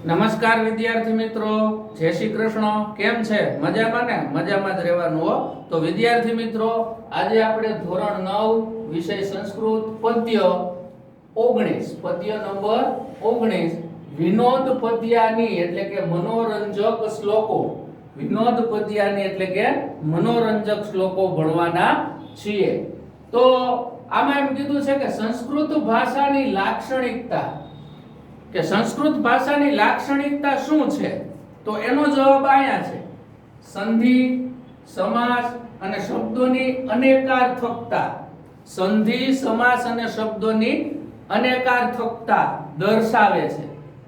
નમસ્કાર વિદ્યાર્થી મિત્રો, જય શ્રી કૃષ્ણ. કેમ છે? મજામાં ને? મજામાં જ રહેવાનું હો. તો વિદ્યાર્થી મિત્રો, આજે આપણે ધોરણ 9 વિષય સંસ્કૃત પદ્ય 19 પદ્ય નંબર 19 વિનોદ પદ્યાની એટલે કે મનોરંજક શ્લોકો, વિનોદ પદ્યાની એટલે કે મનોરંજક શ્લોકો ભણવાના છીએ. તો આમાં એમ કીધું છે કે સંસ્કૃત ભાષાની લાક્ષણિકતા, કે સંસ્કૃત ભાષાની લાક્ષણિકતા શું છે? તો એનો જવાબ અહીંયા છે. સંધિ, સમાસ અને શબ્દોની અનેકાર્થકતા. સંધિ, સમાસ અને શબ્દોની અનેકાર્થકતા દર્શાવે છે.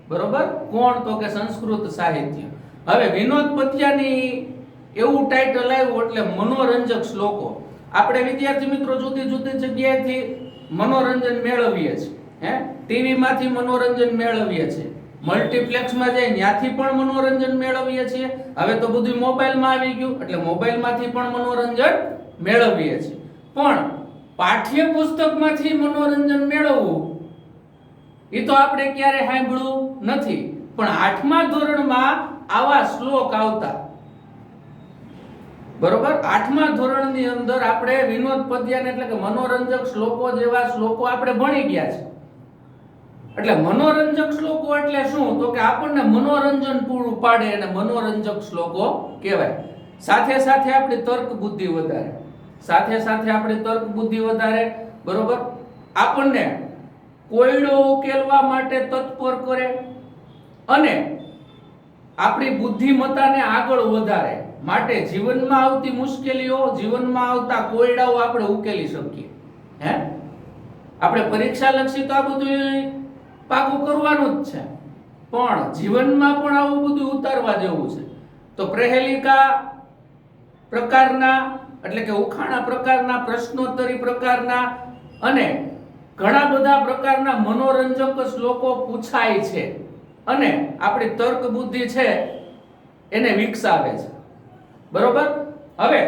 બરોબર? કોણ? તો કે સંસ્કૃત સાહિત્ય. હવે વિનોદ પદ્યાની એવું ટાઇટલ આવ્યું એટલે મનોરંજક શ્લોકો. આપણે વિદ્યાર્થી મિત્રો જુદી જુદી જગ્યાએથી મનોરંજન મેળવીએ છીએ. ટીવી માંથી મનોરંજન મેળવીએ છીએ, મલ્ટીપ્લેક્સ માં જઈ ત્યાંથી પણ મનોરંજન મેળવીએ છીએ. હવે તો બધું મોબાઈલ માં આવી ગયું એટલે મોબાઈલ માંથી પણ મનોરંજન મેળવીએ છીએ. પણ પાઠ્યપુસ્તક માંથી મનોરંજન મેળવવું એ તો આપણે ક્યારે સાંભળ્યું નથી. પણ 8મા ધોરણમાં આવા શ્લોક આવતા. બરોબર? 8મા ધોરણની અંદર આપણે વિનોદ પદ્યાને એટલે કે મનોરંજક શ્લોકો જેવા શ્લોકો આપણે ભણી ગયા છે. એટલે મનોરંજક શ્લોકો એટલે શું? તો કે આપણને મનોરંજન પૂરું પાડે અને મનોરંજક શ્લોકો કહેવાય. સાથે સાથે આપણી તર્ક બુદ્ધિ વધારે, સાથે સાથે આપણી તર્ક બુદ્ધિ વધારે. બરોબર? આપણને કોયડો ઉકેલવા માટે તત્પર કરે અને આપણી બુદ્ધિમત્તાને આગળ વધારે માટે જીવનમાં આવતી મુશ્કેલીઓ, જીવનમાં આવતા કોયડાઓ આપણે ઉકેલી શકીએ. આપણે પરીક્ષા લક્ષી તો આ બધું પાકું કરવાનું જ છે, પણ જીવનમાં પણ આવું બધું ઉતારવા જેવું છે. તો પ્રહેલિકા પ્રકારના એટલે કે ઉખાણા પ્રકારના, પ્રશ્નોત્તરી પ્રકારના અને ઘણા બધા પ્રકારના મનોરંજક શ્લોકો પૂછાય છે અને આપણી તર્ક બુદ્ધિ છે એને વિકસાવે છે. બરોબર? હવે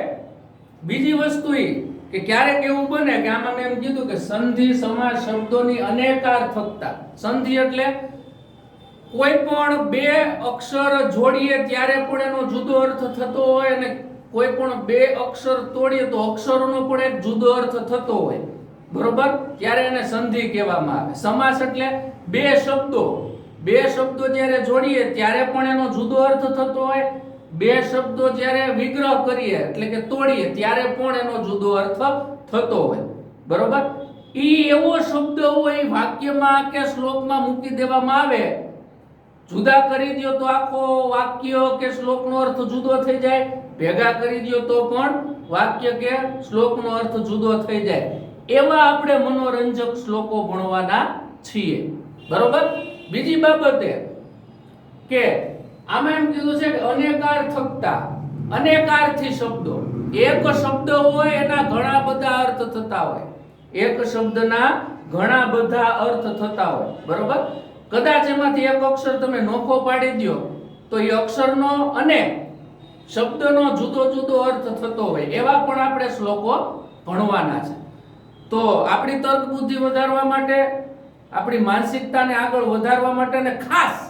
બીજી વસ્તુ એ કે ક્યારેક એવું બને કે આમાં મેં એમ કીધું કે સંધિ, સમાસ, શબ્દોની અનેકાર્થકતા. સંધિ એટલે કોઈ પણ બે અક્ષર જોડીએ ત્યારે પણ એનો જુદો અર્થ થતો હોય અને કોઈ પણ બે અક્ષર તોડીએ તો અક્ષરોનો પણ એક જુદો અર્થ થતો હોય. બરોબર? ત્યારે એને સંધિ કહેવામાં આવે. સમાસ એટલે બે શબ્દો જ્યારે જોડીએ ત્યારે પણ એનો જુદો અર્થ થતો હોય. બે શબ્દો જ્યારે વિગ્રહ કરીએ એટલે કે તોડીએ ત્યારે પણ એનો જુદો અર્થ થતો હોય. બરોબર? ઈ એવો શબ્દ હોય વાક્યમાં કે શ્લોકમાં મૂકી દેવામાં આવે, જુદા કરી દો તો આખો વાક્ય કે શ્લોકનો અર્થ જુદો થઈ જાય, ભેગા કરી દો તો પણ વાક્ય કે શ્લોકનો અર્થ જુદો થઈ જાય. એવા આપણે મનોરંજક શ્લોકો ભણવાના છીએ. બરોબર? બીજી બાબતે કે આમાં એમ કીધું છે કે અનેકાર્થકતા, અનેકાર્થી શબ્દો. એક શબ્દ હોય એના ઘણા બધા અર્થ થતા હોય, એક શબ્દના ઘણા બધા અર્થ થતા હોય. બરોબર? કદાચ એમાંથી એક અક્ષર તમે નોખો પાડી દો તો એ અક્ષરનો અને શબ્દનો જુદો જુદો અર્થ થતો હોય. એવા પણ આપણે શ્લોકો ભણવાના છે. તો આપણી તર્ક બુદ્ધિ વધારવા માટે, આપણી માનસિકતાને આગળ વધારવા માટે અને ખાસ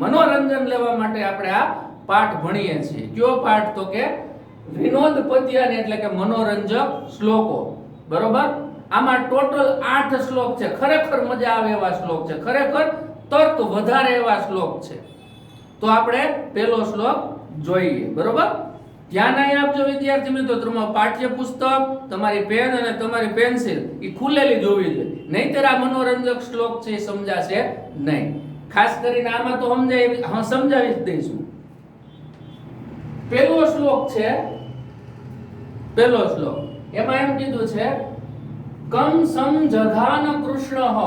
મનોરંજન લેવા માટે આપણે આ પાઠ ભણીએ છીએ. કયો પાઠ? તો કે વિનોદ પદ્યાની એટલે કે મનોરંજક શ્લોકો. બરોબર? આમાં ટોટલ 8 શ્લોક છે. ખરેખર મજા આવે એવા શ્લોક છે, ખરેખર તર્ક વધારે એવા શ્લોક છે. તો આપણે પહેલો શ્લોક જોઈએ. બરોબર? ધ્યાન અહીં આપજો વિદ્યાર્થી મિત્રો. તમારું પાઠ્યપુસ્તક, તમારી પેન અને તમારી પેન્સિલ એ ખુલેલી જ હોવી જોઈએ, નહીંતર આ મનોરંજક શ્લોક છે એ સમજાશે નહીં. ખાસ કરીને આમાં તો સમજાવી જ દઈશું. પહેલો શ્લોક છે, પહેલો શ્લોક એમાં એમ કીધું છે કમ સમજઘાન કૃષ્ણ,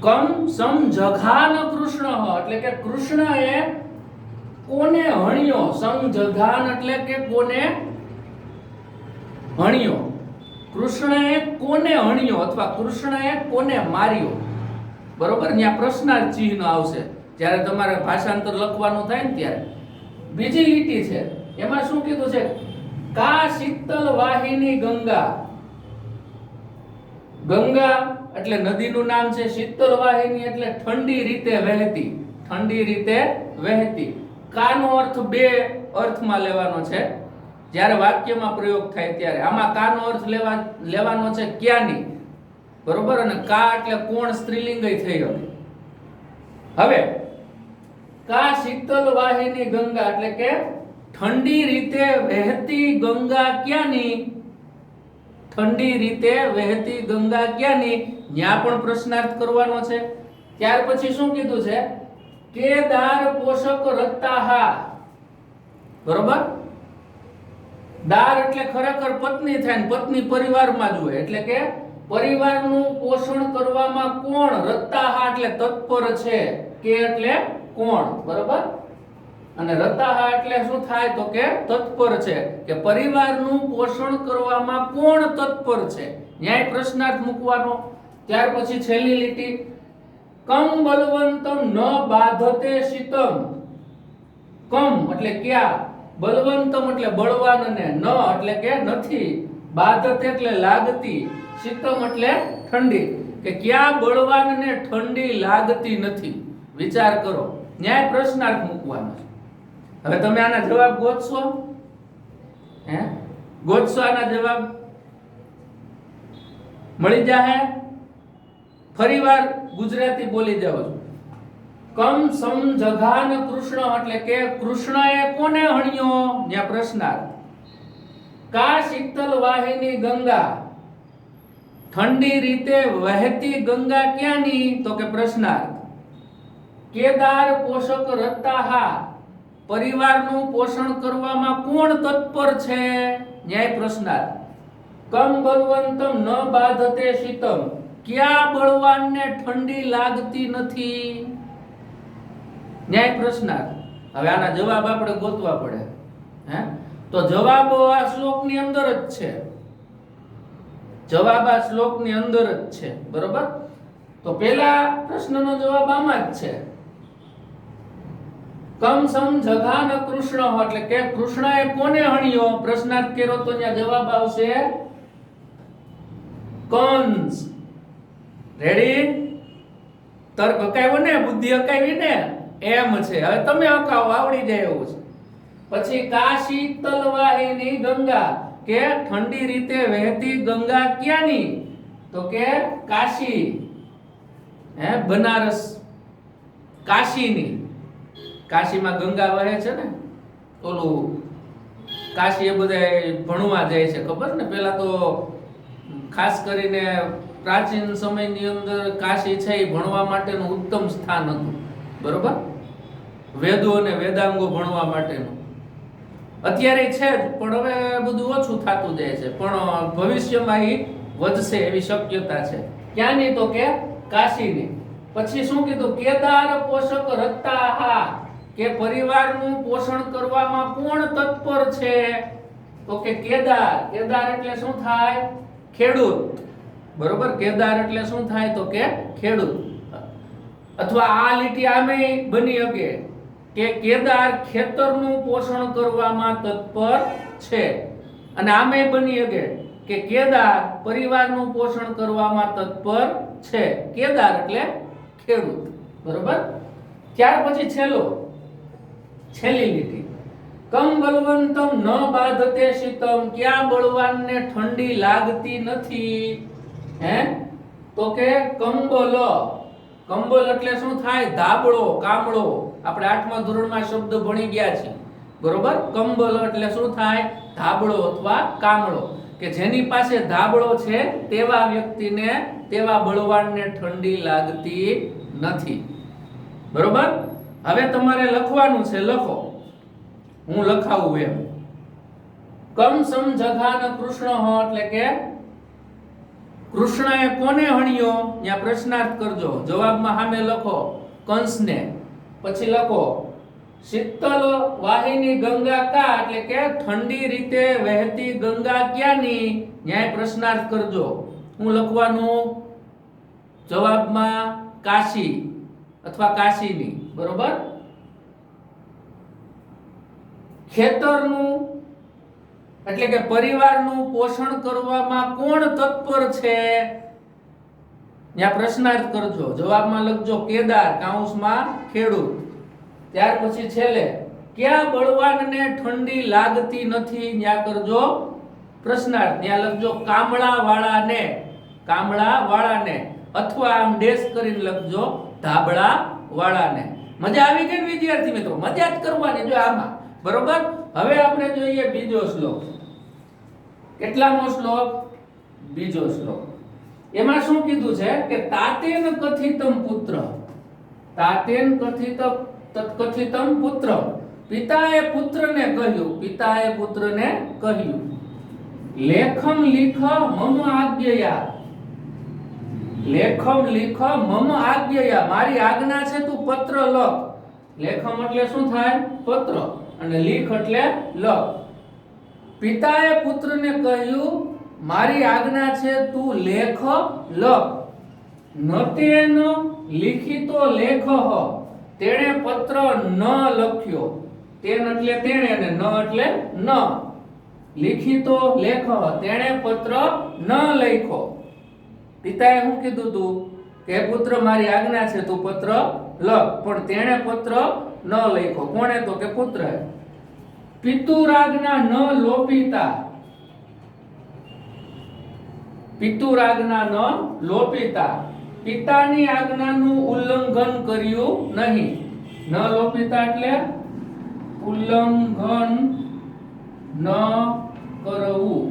કમ સમજઘાન કૃષ્ણ એટલે કે કૃષ્ણએ કોને હણ્યો. સમજઘાન એટલે કે કોને હણ્યો. કૃષ્ણએ કોને હણ્યો અથવા કૃષ્ણએ કોને માર્યો. બરોબર? ત્યાં પ્રશ્નાર્થ ચિહ્ન આવશે જ્યારે તમારે ભાષાંતર લખવાનું થાય ને ત્યારે. બીજી લીટી છે એમાં શું કીધું છે? કા શીતલ વાહિની ગંગા, ગંગા એટલે નદીનું નામ છે શીતલ વાહિની, એટલે ઠંડી રીતે વહેતી, ઠંડી રીતે વહેતી. કાનો અર્થ બે અર્થમાં લેવાનો છે જ્યારે વાક્યમાં પ્રયોગ થાય ત્યારે. આમાં કાનો અર્થ લેવાનો છે ક્યાંની, બરોબર, અને કા એટલે કોણ સ્ત્રીલિંગ થઈ ગયું. હવે કા શીતલ વાહિની ગંગા એટલે કે ઠંડી રીતે વહેતી ગંગા ક્યાંની, ઠંડી રીતે વહેતી ગંગા ક્યાંની, ત્યાં પણ પ્રશ્નાર્થ કરવાનો છે. ત્યાર પછી શું કીધું છે? કેદાર પોષક રત્તાહા, બરોબર. દાર એટલે ખરેખર પત્ની થાય ને પત્ની પરિવારમાં જ હોય, એટલે કે પરિવારનું પોષણ કરવામાં કોણ, રત્તાહા એટલે તત્પર છે, કે એટલે કોણ, બરોબર. અને રતાહા એટલે શું થાય તો કે તત્પર છે, કે પરિવારનું પોષણ કરવામાં કોણ તત્પર છે, ન્યાય પ્રશ્નાર્થ મૂકવાનો. ત્યાર પછી છેલ્લી લીટી કમ બલવંતમ ન બાધતે શીતમ. કમ એટલે ક્યાં, બલવંતમ એટલે બળવાન ને ન એટલે કે નથી, બાધતે એટલે લાગતી, શીતમ એટલે ઠંડી, કે ક્યાં બળવાન ને ઠંડી લાગતી નથી. વિચાર કરો, ન્યાય પ્રશ્નાર્થ મૂકવાનો છે. હવે તમે આના જવાબ ગોતશો, ગોતશો, આના જવાબ મળી જાહે. ફરીવાર ગુજરાતી બોલી જાવ છો. કમ સમ જઘાન કૃષ્ણ એટલે કે કૃષ્ણએ કોને હણ્યો, ત્યાં પ્રશ્નાર્થ. કા શીતલ વાહિની ગંગા, ઠંડી રીતે વહેતી ગંગા ક્યાંની, તો કે પ્રશ્નાર્થ. કેદાર પોષક રત્તાહા, પરિવારનું પોષણ કરવામાં કોણ તત્પર છે, ન્યાય પ્રશ્નાર્થ. કમ બલવંતમ ન બાધતે શીતમ, ક્યાં બળવાનને ઠંડી લાગતી નથી, ન્યાય પ્રશ્નાર્થ. હવે આના જવાબ આપણે ગોતવા પડે. તો જવાબ આ શ્લોકની અંદર જ છે, જવાબ આ શ્લોકની અંદર જ છે, બરોબર. તો પહેલા પ્રશ્નનો જવાબ આમાં જ છે. કમ સમ જઘાન કૃષ્ણ એટલે કે કૃષ્ણએ કોને હણ્યો, પ્રશ્નાર્થ કર્યો તો ત્યાં જવાબ આવશે કંસ. રેડી? તર્ક અકાવ્યો ને, બુદ્ધિ અકાવી ને, એમ છે. હવે તમે અકાવો, આવડી જાય એવું છે. પછી કા શીતલ વાહિની ગંગા, કે ઠંડી રીતે વહેતી ગંગા ક્યાંની, તો કે કાશી, બનારસ, કાશીની. કાશીમાં ગંગા વહે છે ને, ઓલું કાશી એ બધા ભણવા જાય છે, ખબર ને. પેલા તો ખાસ કરીને પ્રાચીન સમયની અંદર કાશી છે એ ભણવા માટેનું ઉત્તમ સ્થાન હતું, બરોબર. વેદો અને વેદાંગો ભણવા માટેનું. અત્યારે છે જ, પણ હવે બધું ઓછું થતું જાય છે, પણ ભવિષ્યમાં એ વધશે એવી શક્યતા છે. ક્યાંની, તો કે કાશીની. પછી શું કીધું? કેદાર પોષક રત્તાહા, કે પરિવારનું પોષણ કરવામાં કોણ તત્પર છે, તો કે કેદાર. કેદાર એટલે શું થાય? ખેડૂત, બરોબર. કેદાર એટલે શું થાય તો કે ખેડૂત. અથવા આ લીટી આમે બની શકે કે કેદાર ખેતરનું પોષણ કરવામાં તત્પર છે, અને આમે બની શકે કે કેદાર પરિવારનું પોષણ કરવામાં તત્પર છે. કેદાર એટલે ખેડૂત, બરોબર. ત્યાર પછી છેલ્લી લીટી કમ બલવંતમ ન બાધતે શીતમ, ક્યાં બળવાનને ઠંડી લાગતી નથી, તો કે કંબલ. કંબલ એટલે શું થાય? ધાબળો, કામળો. આપણે 8મા ધોરણમાં શબ્દ ભણી ગયા છીએ, બરોબર. કંબલ એટલે શું થાય? ધાબળો અથવા કામળો, કે જેની પાસે ધાબળો છે તેવા વ્યક્તિને, તેવા બળવાનને ઠંડી લાગતી નથી, બરોબર. હવે તમારે લખવાનું છે, લખો, હું લખાવું એમ. કમ સમ જઘાન કૃષ્ણ એટલે કે કૃષ્ણએ કોને હણ્યો, ત્યાં પ્રશ્નાર્થ કરજો. જવાબમાં સામે લખો કંસને. પછી લખો શીતલ વાહિની ગંગા કા, એટલે કે ઠંડી રીતે વહેતી ગંગા ક્યાંની, ન્યાય પ્રશ્નાર્થ કરજો. હું લખવાનું જવાબમાં કાશી અથવા કાશીની, બરોબર. ખેતરનું એટલે કે પરિવારનું પોષણ કરવામાં કોણ તત્પર છે, ત્યાં પ્રશ્નાર્થ કરજો, જવાબમાં લખજો કેદાર કૌંસમાં ખેડૂત. ત્યાર પછી છેલ્લે ક્યાં બળવાનને ઠંડી લાગતી નથી, ત્યાં કરજો પ્રશ્નાર્થ. ત્યાં લખજો કામળાવાળાને, કામળાવાળાને, અથવા આમ ડેશ કરીને લખજો ધાબળાવાળાને. મજા આવી ગઈ વિદ્યાર્થી મિત્રો? મજા જ કરવાની જો આમાં, બરોબર. હવે આપણે જોઈએ બીજો શ્લોક. કેટલામો શ્લોક? બીજો શ્લોક. એમાં શું કીધું છે કે તાતેન કથિતમ પુત્ર, તાતેન કથિતમ પુત્ર, પિતાએ પુત્રને કહ્યું, પિતાએ પુત્રને કહ્યું લેખમ લીખ મમ આજ્ઞયા, લેખમ લીખ મમ આજ્ઞયા, મારી આજ્ઞા છે તું પત્ર લખ. લેખમ એટલે શું થાય? પત્ર, અને લીખ એટલે લખ. પિતાએ પુત્રને કહ્યું મારી આજ્ઞા છે તું લેખ લખ. નતેન લિખિતો લેખ, તેણે પત્ર ન લખ્યો. તેન એટલે તેણે અને ન એટલે ન. લિખિતો લેખ, તેણે પત્ર ન લખ્યો. પિતાએ શું કીધું તું કે પુત્ર મારી આજ્ઞા છે તું પત્ર લખ, પણ તેણે પત્ર ન લખ્યો. કોણે? તો કે પુત્રએ. પિતુરાજ્ઞા ન લોપિતા, પિતુરાજ્ઞા ન લોપિતા, પિતાની આજ્ઞાનું ઉલ્લંઘન કર્યું નહીં. ન લોપિતા એટલે ઉલ્લંઘન ન કરવું,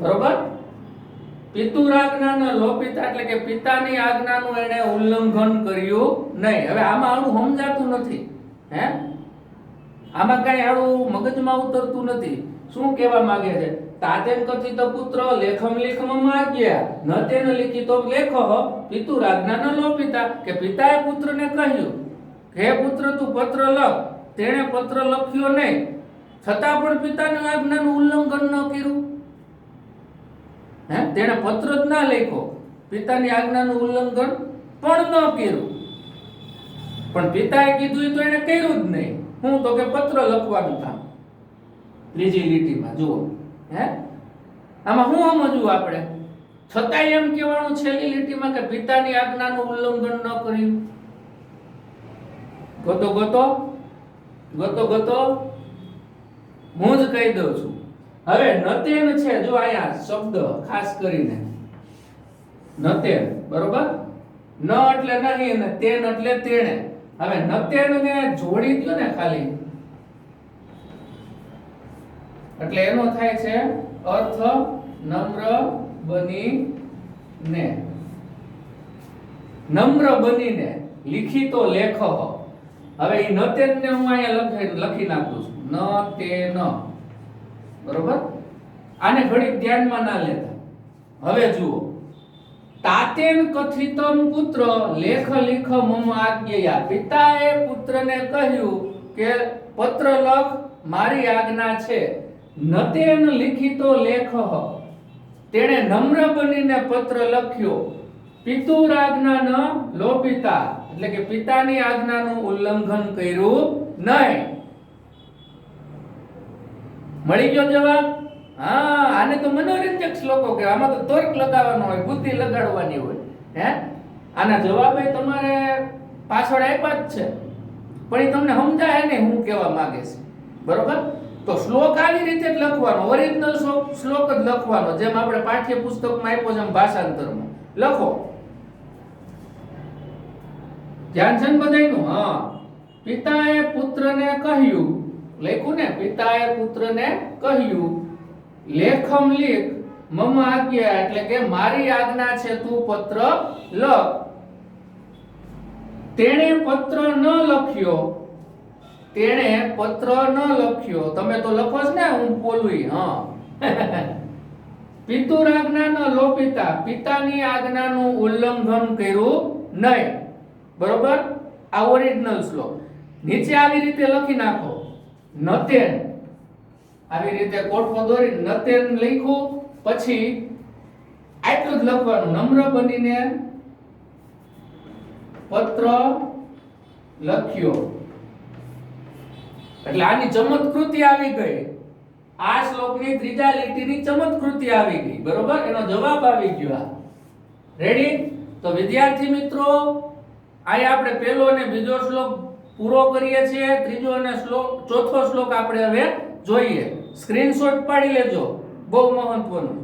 બરોબર. પિતુરાજ્ઞા ન લોપિતા એટલે કે પિતાની આજ્ઞાનું એને ઉલ્લંઘન કર્યું નહીં. હવે આમાં આનું સમજાતું નથી, હે? આમાં કઈ આડું મગજમાં ઉતરતું નથી. શું કહેવા માંગે છે? તાતેન કથિત પુત્ર લેખમ લેખમ આજ્ઞા, ન તેન લિખિતો લેખ પિતુરાજ્ઞા ન લોપિતા, કે પિતાએ પુત્રને કહ્યું હે પુત્ર તું પત્ર લખ, તેણે પત્ર લખ્યો નહીં, છતાં પણ પિતાની આજ્ઞાનું ઉલ્લંઘન ન કર્યું. હે? તેણે પત્ર જ ના લખ્યો, પિતાની આજ્ઞાનું ઉલ્લંઘન પણ ન કર્યું. પણ પિતાએ કીધું તો એને કર્યું જ નહીં. હું તો કે પત્ર લખવાનું કામ. ત્રીજી લીટીમાં જુઓ, હે? આમાં શું સમજવું આપણે? છતાંય એમ કહેવાનું છેલ્લી લીટીમાં કે પિતાની આજ્ઞાનું ઉલ્લંઘન ન કર્યું. ગોતો ગોતો ગોતો ગોતો, હું જ કહી દઉં છું. હવે નતેન છે, જો અહીંયા શબ્દ ખાસ કરીને નતેન, બરોબર. ન એટલે નહીં અને તેન એટલે તેણે. હવે નતેન ને જોડી દો ને ખાલી, એટલે એનો થાય છે અર્થ નમ્ર બનીને, નમ્ર બનીને લિખિતો લેખ. હવે ઈ નતેન ને હું અહીંયા લખી નાખું છું, ન તે ન, બરોબર. આને ઘડી ધ્યાનમાં ના લેતા. હવે જુઓ, તાતેન કથિતમ પુત્ર લેખ લીખ મમ આજ્ઞયા, પિતાએ પુત્રને કહ્યું કે પત્ર લખ, મારી આજ્ઞા છે. નતેન લિખિતો લેખ, તેણે નમ્ર બનીને પત્ર લખ્યો. પિતુરાજ્ઞા ન લોપિતા, એટલે કે પિતાની આજ્ઞાનું ઉલ્લંઘન કર્યું નહીં. મળી ગયો જવાબ? હા, આને તો મનોરંજક શ્લોકો કે આમાં તો તર્ક લગાવવાનો હોય, બુદ્ધિ લગાડવાની હોય, હે? આના જવાબે તમારે પાછળ આપ્યા જ છે, પણ એ તમને સમજાય ને હું કહેવા માંગે છે, બરોબર. તો શ્લોક આવી રીતે જ લખવાનો, ઓરિજિનલ શ્લોક જ લખવાનો, જેમ આપણે પાઠ્ય પુસ્તકમાં આપ્યો છે એમ ભાષાંતરમાં લખો. ધ્યાન છે ને બધાયનું? હા. પિતાએ પુત્રને કહ્યું, લખ્યું ને, પિતાએ પુત્રને કહ્યું લેખમ લીખ મમ આજ્ઞા, એટલે કે મારી આજ્ઞા છે તું પત્ર લખ. તેણે પત્ર ન લખ્યો, તેણે પત્ર ન લખ્યો. તમે તો લખો છો ને, હું બોલું. હા. પિતુરાજ્ઞા ન લોપિતા, પિતાની આજ્ઞાનું ઉલ્લંઘન કર્યું નહીં, બરોબર. આ ઓરિજિનલ શ્લોક. નીચે આવી રીતે લખી નાખો, નતેન, આવી રીતે કોઠો દોરી નતેન લખ્યું, પછી આટલું જ લખવાનું, નમ્ર બનીને પત્ર લખ્યો. એટલે આની ચમત્કૃતિ આવી ગઈ. આ શ્લોકની ત્રીજા લીટીની ચમત્કૃતિ આવી ગઈ, બરોબર? એનો જવાબ આવી ગયો આ. રેડી? તો વિદ્યાર્થી મિત્રો, આયા આપણે પહેલો અને બીજો શ્લોક પૂરો કરીએ છીએ. ત્રીજો અને ચોથો શ્લોક આપણે હવે જોઈએ. સ્ક્રીનશોટ પાડી લેજો, બહુ મહત્વનું.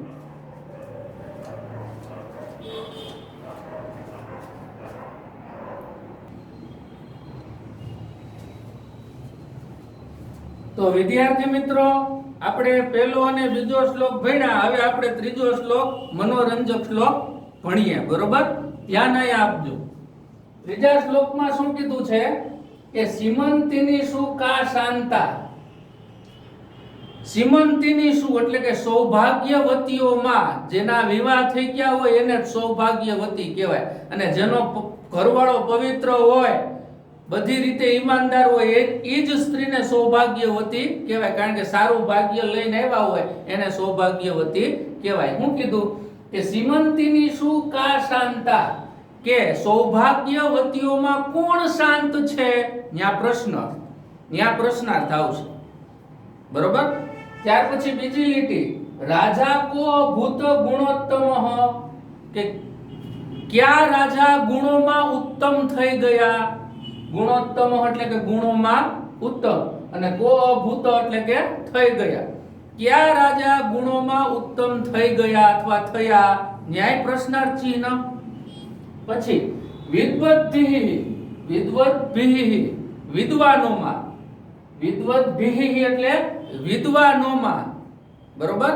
તો વિદ્યાર્થી મિત્રો, આપણે પહેલો અને બીજો શ્લોક ભણ્યા. હવે આપણે ત્રીજો શ્લોક, મનોરંજક શ્લોક ભણીએ, બરોબર? ધ્યાન અહીંયા આપજો. ત્રીજા શ્લોકમાં શું કીધું છે કે સીમંતિની શું કા શાંતા. સીમંતિની શું એટલે કે સૌભાગ્યવતીઓમાં, જેના વિવાહ થઈ ગયા હોય એને સૌભાગ્યવતી કહેવાય. અને જેનો ઘરવાળો પવિત્ર હોય, બધી રીતે ઈમાનદાર હોય, એ જ સ્ત્રીને સૌભાગ્યવતી કહેવાય. કારણ કે સારું ભાગ્ય લઈને આવ્યા હોય એને સૌભાગ્યવતી કહેવાય. શું કીધું કે સીમંતિની શું કા શાંતા, કે સૌભાગ્યવતીઓમાં કોણ શાંત છે? ન્યા પ્રશ્નાર્થ આવશે, બરોબર? ત્યાર પછી બીજી લીટી, રાજા કો ભૂત ગુણોત્તમ, કે ક્યાં રાજા ગુણોમાં ઉત્તમ થઈ ગયા. ગુણોત્તમ એટલે કે ગુણોમાં ઉત્તમ, અને કો અભૂત એટલે કે થઈ ગયા. ક્યાં રાજા ગુણોમાં ઉત્તમ થઈ ગયા અથવા થયા? ન્યાય પ્રશ્નાર્થ ચિહ્ન. પછી વિદ્વદ્ભિઃ, વિદ્વાનોમાં. વિદ્વદ્ભિઃ એટલે વિદ્વાનોમાં, બરોબર?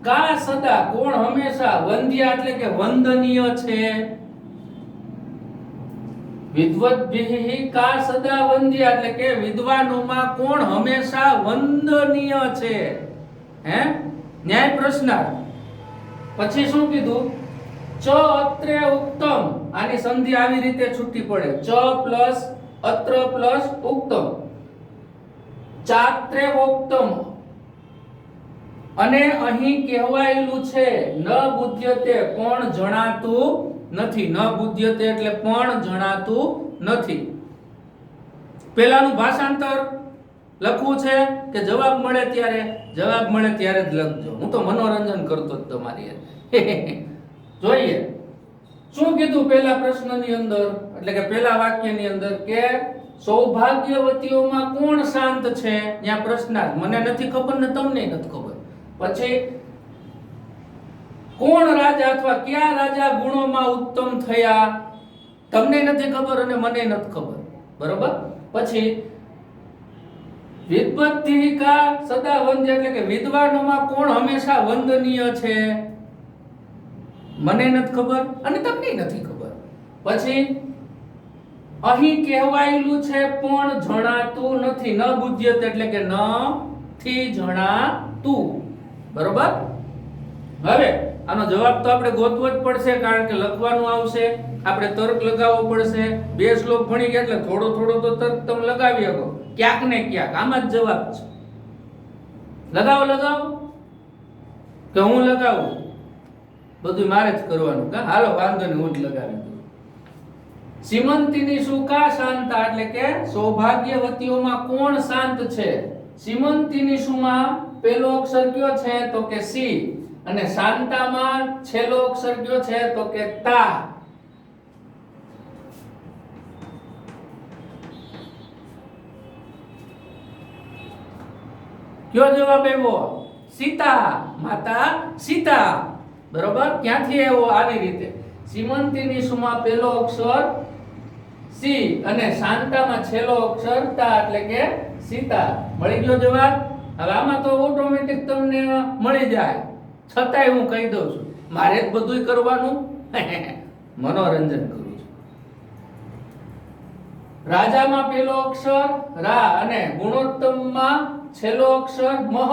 કા સદા, કોણ હંમેશા. વંદ્યા એટલે કે વંદનીય છે. વિદ્વદ્ભિઃ કા સદા વંદ્યા એટલે કે વિદ્વાનોમાં કોણ હંમેશા વંદનીય છે. હે? ન્યાય પ્રશ્નાર્થ. પછી શું કીધું? ચ અત્રે ઉત્તમ. આની સંધિ આવી રીતે છૂટી પડે, ચ પ્લસ અત્ર પ્લસ ઉત્તમ. ચાત્રે ઉત્તમ. અને અહીં કહેવાયેલું છે ન બુદ્ધ્યતે, પણ જણાતું નથી. ન બુદ્ધ્યતે એટલે પણ જણાતું નથી. પેલાનું ભાષાંતર લખવું છે કે જવાબ મળે ત્યારે જ લખજો. હું તો મનોરંજન કરતો જ તમારી. જોઈએ શું કીધું પેલા પ્રશ્નની અંદર, એટલે કે પેલા વાક્યની અંદર, કે સૌભાગ્યવતીઓમાં કોણ શાંત છે? ત્યાં પ્રશ્નાર્થ. મને નથી ખબર ને તમને નથી ખબર. પછી કોણ રાજા અથવા કયા રાજા ગુણોમાં ઉત્તમ થયા? તમને નથી ખબર અને મને નથી ખબર, બરોબર? પછી વિદ્વદ્ભિઃ કા સદા વંદ્ય એટલે કે વિદ્વાનોમાં કોણ હંમેશા વંદનીય છે? મને નથી ખબર અને તમને નથી ખબર. પછી અહીં કહેવાયેલું છે પણ જણાતું નથી. ન બુદ્ધ્યત એટલે કે નથી જણાતું, બરોબર? હવે આનો જવાબ તો આપણે ગોતવો જ પડશે, કારણ કે લખવાનું આવશે, આપણે તર્ક લગાવવો પડશે. બે શ્લોક ભણી ગયા એટલે થોડો તો તર્ક તમે લગાવી શકો, ક્યાંક ને ક્યાંક. આમાં જ જવાબ છે. લગાવો કે હું લગાવું? બધું મારે જ કરવાનું. કા હાલો વાંધો નહીં, હું જ લગાવી દઉં. સીમંતિની શું કા શાંતા એટલે કે સૌભાગ્યવતીઓમાં કોણ શાંત છે? સીમંતિની શુંમાં પહેલો અક્ષર કયો છે? તો કે સી. અને શાંતામાં છેલ્લો અક્ષર કયો છે? તો કે તા. કયો જવાબ આવ્યો? સીતા, માતા સીતા, બરોબર? ક્યાંથી આવ્યો? આવી રીતે. સીમંતિની શુંમાં પહેલો અક્ષર સી અને શાંતામાં છેલ્લો અક્ષર તા એટલે કે સીતા. મળી ગયો જવાબ? હવે આમાં તો ઓટોમેટિક તમને મળી જાય, છતાંય હું કહી દઉં છું, મારે જ બધું કરવાનું. મનોરંજન કરું છું. રાજામાં પહેલો અક્ષર રા અને ગુણોત્તમમાં છેલ્લો અક્ષર મહ,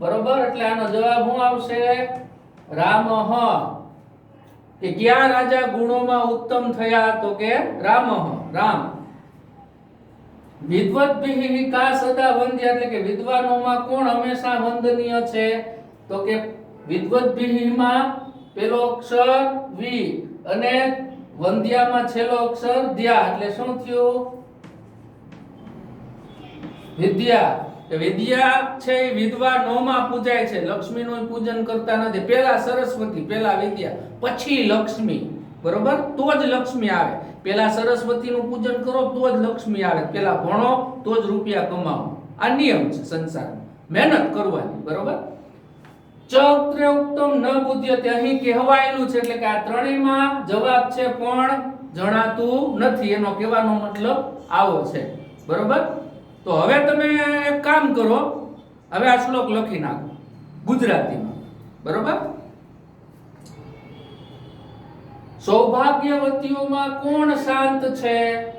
બરોબર? એટલે આનો જવાબ શું આવશે? રામહ. કે ક્યાં રાજા ગુણોમાં ઉત્તમ થયા? તો કે રામહ, રામ. વિદ્વદ્ભિઃ કા સદા વંદ્ય એટલે કે વિદ્વાનોમાં કોણ હંમેશા વંદનીય છે? તો કે વિદ્વદ્ભિઃમાં પહેલો અક્ષર વી અને વંદ્યામાં છેલ્લો અક્ષર દ્યા એટલે શું થયું? વિદ્યા. કે વિદ્યા છે એ વિધવા નોમાં પૂજાય છે, લક્ષ્મીનું પૂજન કરતા નથી. પહેલા સરસ્વતી, પહેલા વિદ્યા, પછી લક્ષ્મી, બરોબર? તો જ લક્ષ્મી આવે. પહેલા સરસ્વતીનું પૂજન કરો તો જ લક્ષ્મી આવે. પહેલા ભણો તો જ રૂપિયા કમાવો. આ નિયમ છે સંસારમાં, મહેનત કરવાની, બરોબર? ચક્ર ઉત્તમ ન બુદ્ધ્યતે, અહીં કહેવાયેલું છે એટલે કે આ ત્રણેયમાં જવાબ છે પણ જણાતું નથી, એનો કહેવાનો મતલબ આવો છે, બરોબર? તો હવે તમે એક કામ કરો, હવે આ શ્લોક લખી નાખો ગુજરાતીમાં, બરોબર? સૌભાગ્યવતીઓમાં કોણ શાંત છે?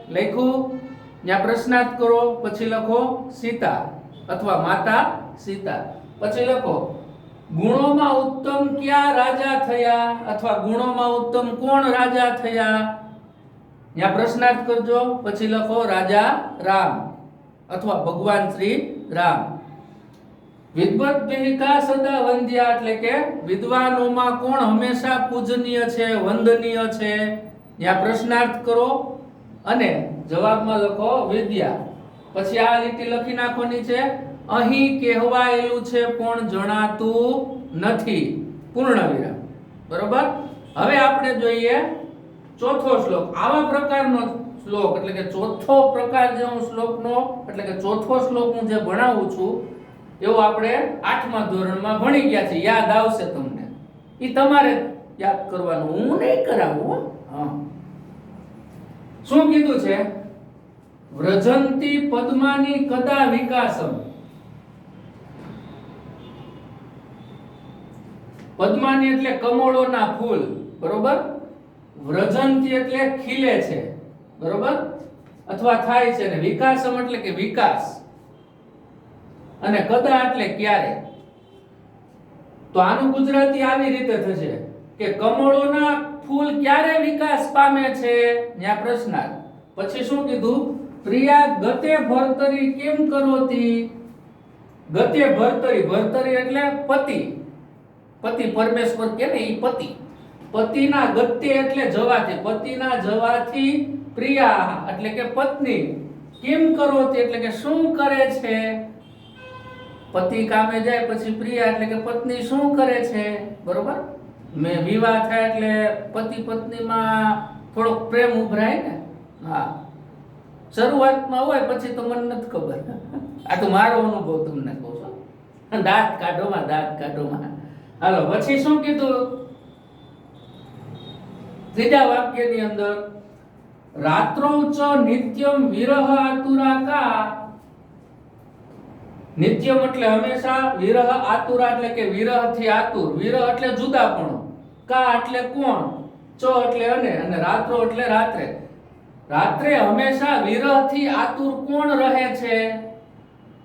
લખ્યું, ત્યાં પ્રશ્નાર્થ કરો, પછી લખો સીતા અથવા માતા સીતા, પછી લખો ગુણોમાં ઉત્તમ ક્યાં રાજા થયા અથવા ગુણોમાં ઉત્તમ કોણ રાજા થયા? ત્યાં પ્રશ્નાર્થ કરજો, પછી લખો રાજા રામ અથવા ભગવાન શ્રી રામ. વિદ્વદ્ભિકા સદા વંદ્યા એટલે કે વિદ્વાનોમાં કોણ હંમેશા પૂજનીય છે, વંદનીય છે? ત્યાં પ્રશ્નાર્થ કરો અને જવાબમાં લખો વિદ્યા. પછી આ લીટી લખી નાખવાની છે, અહીં કહેવાયેલું છે પણ જણાતું નથી, પૂર્ણ વિરામ, બરોબર? હવે આપણે જોઈએ ચોથો શ્લોક. આવા પ્રકારનો શ્લોક એટલે કે ચોથો પ્રકાર જે હું શ્લોકનો એટલે કે ચોથો શ્લોક હું જે ભણાવું છું એવું આપણે 8મા ધોરણમાં ભણી ગયા છે, યાદ આવશે તમને. એ તમારે યાદ કરવાનું, હું નહીં કરાવું. હા, શું કીધું છે? વ્રજંતી પદ્માની કદા વિકાસમ. પદ્માની એટલે કમળોના ફૂલ, બરોબર? વ્રજંતી એટલે ખીલે છે, બરોબર? અથવા થાય છે, ને વિકાસમ એટલે કે વિકાસ, અને કદા એટલે ક્યારે. તો આનું ગુજરાતી આવી રીતે થશે કે કમળોના ફૂલ ક્યારે વિકાસ પામે છે? ત્યાં પ્રશ્નાર્થ. પછી શું કીધું? પ્રિયા ગતે ભર્તરી કેમ કરોતી? ગતે ભર્તરી, ભર્તરી એટલે પતિ, પતિ પરમેશ્વર કે ને ઈ પતિ. પતિના ગતે એટલે જવાથી, પતિના જવાથી પ્રિયા એટલે કે પત્ની કેમ કરોતી એટલે કે શું કરે છે? પતિ કામે જાય પછી પ્રિયા એટલે કે પત્ની શું કરે છે, બરોબર? મેં વિવાહ થાય એટલે પતિ પત્નીમાં થોડોક પ્રેમ ઉભરાય ને. હા, શરૂઆતમાં હોય, પછી તો મને નથી ખબર. આ તો મારો અનુભવ તમને કહું છું. દાંત કાઢોમાં, દાંત કાઢોમાં. હાલો, પછી શું કીધું? ત્રીજા વાક્યની અંદર રાત્રૌ ચ નિત્યમ વિરહ આતુરા કા. નિત્યમ એટલે હંમેશા, વિરહ આતુરા એટલે કે વિરહથી આતુર. વિરહ એટલે જુદાપણું, કા એટલે કોણ, ચ એટલે અને રાત્રો એટલે રાત્રે. રાત્રે હંમેશા વિરહથી આતુર કોણ રહે છે?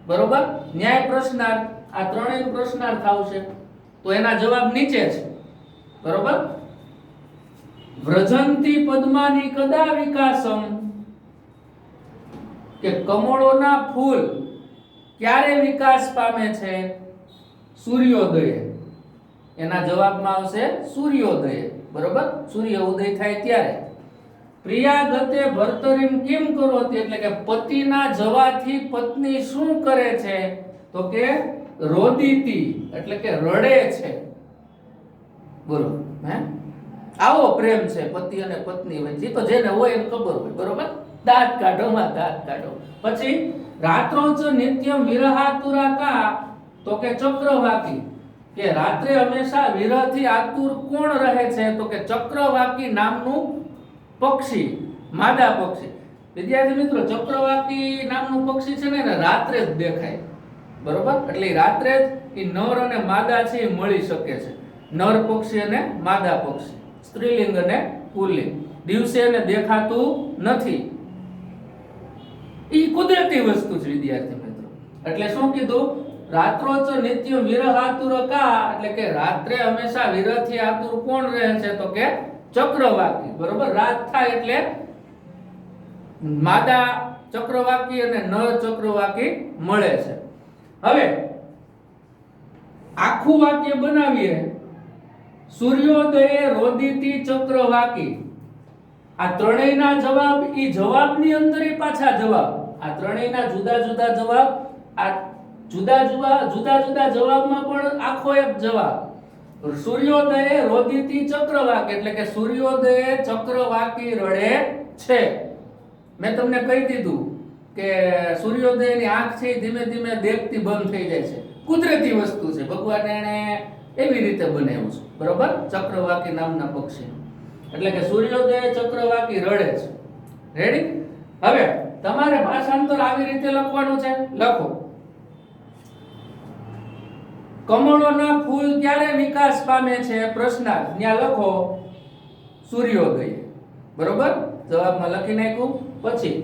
બરોબર? ન્યાય પ્રશ્નાર્થ, આ ત્રણેય પ્રશ્નાર્થ આવશે, તો એના જવાબ નીચે છે, બરોબર? વ્રજંતી પદ્માની કદા વિકાસમ, કે કમળોના ફૂલ ક્યારે વિકાસ પામે છે? સૂર્યોદય. એના જવાબમાં આવશે સૂર્યોદય, બરોબર? સૂર્ય ઉદય થાય ત્યારે. પ્રિયા ગતે ભર્તરીમ કેમ કરોતી એટલે કે પતિના જવાથી પત્ની શું કરે છે? તો કે રોદીતી એટલે કે રડે છે, બોલો? હે, આવો પ્રેમ છે પતિ અને પત્ની વચ્ચે, તો જેને હોય એને ખબર હોય, બરોબર? દાંત કાઢો માં, દાંત કાઢો. પછી રાત્રો ચ નિત્યમ વિરહાતુરા કા, તો કે ચક્રવાકી, કે રાત્રે હંમેશા વિરહથી આતુર કોણ રહે છે? તો કે ચક્રવાકી નામનું પક્ષી, માદા પક્ષી. વિદ્યાર્થી મિત્રો, ચક્રવાકી નામનું પક્ષી છે ને એને રાત્રે જ દેખાય, બરોબર? એટલે રાત્રે જ એ નર અને માદા છે એ મળી શકે છે. નર પક્ષી અને માદા પક્ષી, સ્ત્રીલિંગ અને પુલ્લિંગ. દિવસે એને દેખાતું નથી. ઈ કુદરતી વસ્તુ છે વિદ્યાર્થી મિત્રો. એટલે શું કીધું? રાત્રો ચ નિત્ય વિરહ આતુર કા, એટલે કે રાત્રે હંમેશા વિરહથી આતુર કોણ રહે છે? તો કે ચક્રવાકી, બરોબર? રાત થાય એટલે માદા ચક્રવાકી અને નર ચક્રવાકી મળે છે. હવે આખું વાક્ય બનાવીએ. સૂર્યોદયે રોદિતી ચક્રવાકી. આ ત્રણેયના જવાબ, ઈ જવાબની અંદર પાછા જવાબ, આ ત્રણેયના જુદા જુદા જવાબ આ જુદા જુદા જવાબમાં પણ આખો એક જવાબ. સૂર્યોદયે રોદિતી ચક્રવાકી એટલે કે સૂર્યોદયે ચક્રવાકી રડે છે. મેં તમને કહી દીધું કે સૂર્યોદયની આંખ છે ધીમે ધીમે દેખતી બંધ થઈ જાય છે. કુદરતી વસ્તુ છે, ભગવાને એને એવી રીતે બનાવ્યું છે, બરોબર. ચક્રવાકી નામના પક્ષી એટલે કે સૂર્યોદયે ચક્રવાકી રડે છે. રેડી? હવે તમારે ભાષાંતર આવી રીતે લખવાનું છે. લખો. કમળોના ફૂલ ક્યારે વિકાસ પામે છે? પ્રશ્નાર્થ. ત્યાં લખો સૂર્યોદય. બરોબર? જવાબમાં લખી નાખ્યું. પછી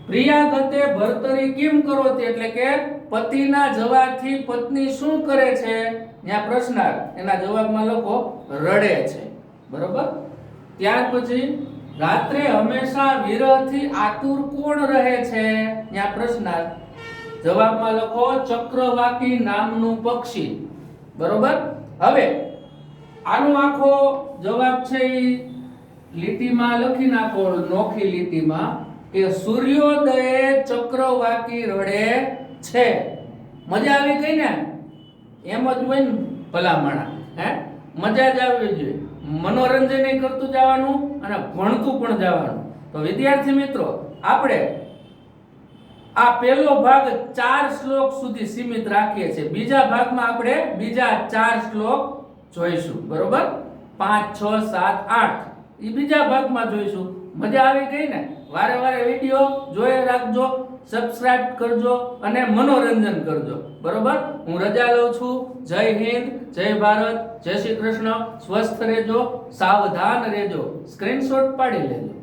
પ્રિયા ગતે ભરતરી કેમ કરો તે એટલે કે પતિના જવાથી પત્ની શું કરે છે? ત્યાં પ્રશ્નાર્થ. એના જવાબમાં લખો રડે છે. બરોબર? ત્યાર પછી રાત્રે હંમેશા વિરહથી આતુર કોણ રહે છે? ત્યાં પ્રશ્નાર્થ. જવાબમાં લખો ચક્રવાકી નામનું પક્ષી. બરોબર? હવે આનો આખો જવાબ છે એ લીટીમાં લખી નાખો, નોખી લીટીમાં, કે સૂર્યોદયે ચક્રવાકી રડે છે. મજા આવી ગઈ ને? એમ જ હોય ને ભલામણા. મજા જ આવવી જોઈએ. મનોરંજન કરતું જવાનું અને ભણતું પણ જવાનું. તો વિદ્યાર્થી મિત્રો, આપણે આ પહેલો ભાગ 4 શ્લોક સુધી સીમિત રાખીએ છીએ. બીજા ભાગમાં આપણે બીજા 4 શ્લોક જોઈશું. બરોબર? 5, 6, 7, 8 એ બીજા ભાગમાં જોઈશું. મજા આવી ગઈ ને? વારે વારે વિડિયો જોઈ રાખજો, સબસ્ક્રાઇબ કરજો અને મનોરંજન કરજો. બરોબર? હું રજા લઉં છું. જય હિન્દ, જય ભારત, જય શ્રી કૃષ્ણ. સ્વસ્થ રહેજો, સાવધાન રહેજો. સ્ક્રીનશોટ પાડી લેજો.